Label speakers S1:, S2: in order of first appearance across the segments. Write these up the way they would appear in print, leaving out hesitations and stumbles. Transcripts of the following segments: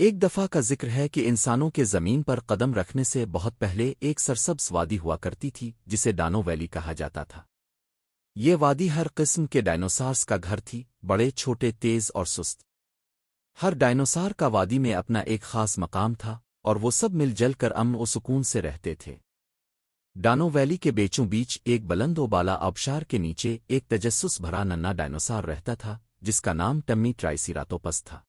S1: ایک دفعہ کا ذکر ہے کہ انسانوں کے زمین پر قدم رکھنے سے بہت پہلے ایک سرسبز وادی ہوا کرتی تھی جسے ڈانو ویلی کہا جاتا تھا۔ یہ وادی ہر قسم کے ڈائنوسارز کا گھر تھی، بڑے چھوٹے تیز اور سست۔ ہر ڈائنوسار کا وادی میں اپنا ایک خاص مقام تھا اور وہ سب مل جل کر امن و سکون سے رہتے تھے۔ ڈانو ویلی کے بیچوں بیچ ایک بلند و بالا آبشار کے نیچے ایک تجسس بھرا ننھا ڈائنوسار رہتا تھا جس کا نام ٹمی ٹرائسیراتوپس تھا۔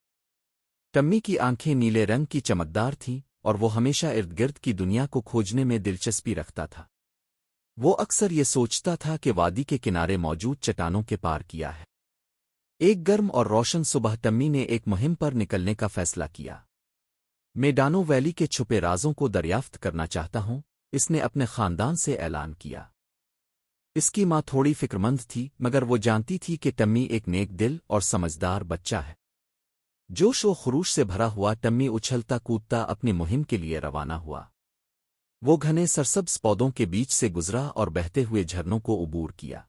S1: ٹمی کی آنکھیں نیلے رنگ کی چمکدار تھیں اور وہ ہمیشہ ارد گرد کی دنیا کو کھوجنے میں دلچسپی رکھتا تھا۔ وہ اکثر یہ سوچتا تھا کہ وادی کے کنارے موجود چٹانوں کے پار کیا ہے۔ ایک گرم اور روشن صبح ٹمی نے ایک مہم پر نکلنے کا فیصلہ کیا۔ میں ڈانو ویلی کے چھپے رازوں کو دریافت کرنا چاہتا ہوں، اس نے اپنے خاندان سے اعلان کیا۔ اس کی ماں تھوڑی فکرمند تھی مگر وہ جانتی تھی کہ ٹمی ایک نیک دل اور سمجھدار بچہ ہے۔ جوش و خروش سے بھرا ہوا ٹمی اچھلتا کودتا اپنی مہم کے لیے روانہ ہوا۔ وہ گھنے سرسبز پودوں کے بیچ سے گزرا اور بہتے ہوئے جھرنوں کو عبور کیا۔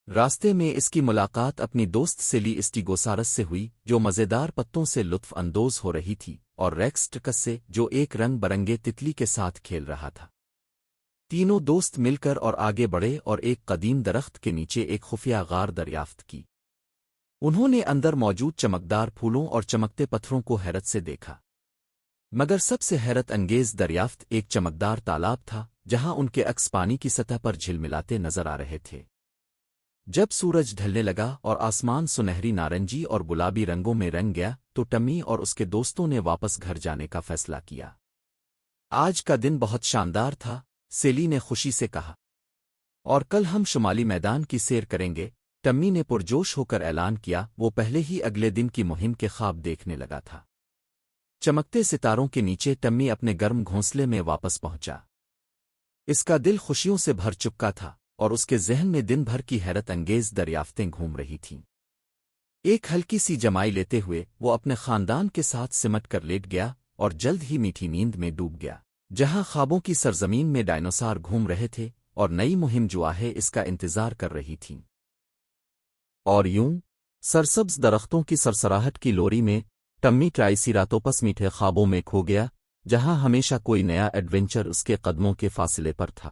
S1: راستے میں اس کی ملاقات اپنی دوست سیلی اسٹیگوسارس سے ہوئی جو مزیدار پتوں سے لطف اندوز ہو رہی تھی، اور ریکس ٹکس سے جو ایک رنگ برنگے تتلی کے ساتھ کھیل رہا تھا۔ تینوں دوست مل کر اور آگے بڑھے اور ایک قدیم درخت کے نیچے ایک خفیہ غار دریافت کی۔ انہوں نے اندر موجود چمکدار پھولوں اور چمکتے پتھروں کو حیرت سے دیکھا، مگر سب سے حیرت انگیز دریافت ایک چمکدار تالاب تھا جہاں ان کے عکس پانی کی سطح پر جھلملاتے نظر آ رہے تھے۔ جب سورج ڈھلنے لگا اور آسمان سنہری نارنجی اور گلابی رنگوں میں رنگ گیا تو ٹمی اور اس کے دوستوں نے واپس گھر جانے کا فیصلہ کیا۔ آج کا دن بہت شاندار تھا، سیلی نے خوشی سے کہا، اور کل ہم شمالی میدان کی سیر کریں گے۔ ٹمی نے پرجوش ہو کر اعلان کیا، وہ پہلے ہی اگلے دن کی مہم کے خواب دیکھنے لگا تھا۔ چمکتے ستاروں کے نیچے ٹمی اپنے گرم گھونسلے میں واپس پہنچا۔ اس کا دل خوشیوں سے بھر چکا تھا اور اس کے ذہن میں دن بھر کی حیرت انگیز دریافتیں گھوم رہی تھیں۔ ایک ہلکی سی جمائی لیتے ہوئے وہ اپنے خاندان کے ساتھ سمٹ کر لیٹ گیا اور جلد ہی میٹھی نیند میں ڈوب گیا، جہاں خوابوں کی سرزمین میں ڈائنوسار گھوم رہے تھے اور نئی مہم جو ہے اس کا انتظار کر رہی تھیں۔ اور یوں سرسبز درختوں کی سرسراہٹ کی لوری میں ٹمی ٹرائسیراتوپس میٹھے خوابوں میں کھو گیا، جہاں ہمیشہ کوئی نیا ایڈونچر اس کے قدموں کے فاصلے پر تھا۔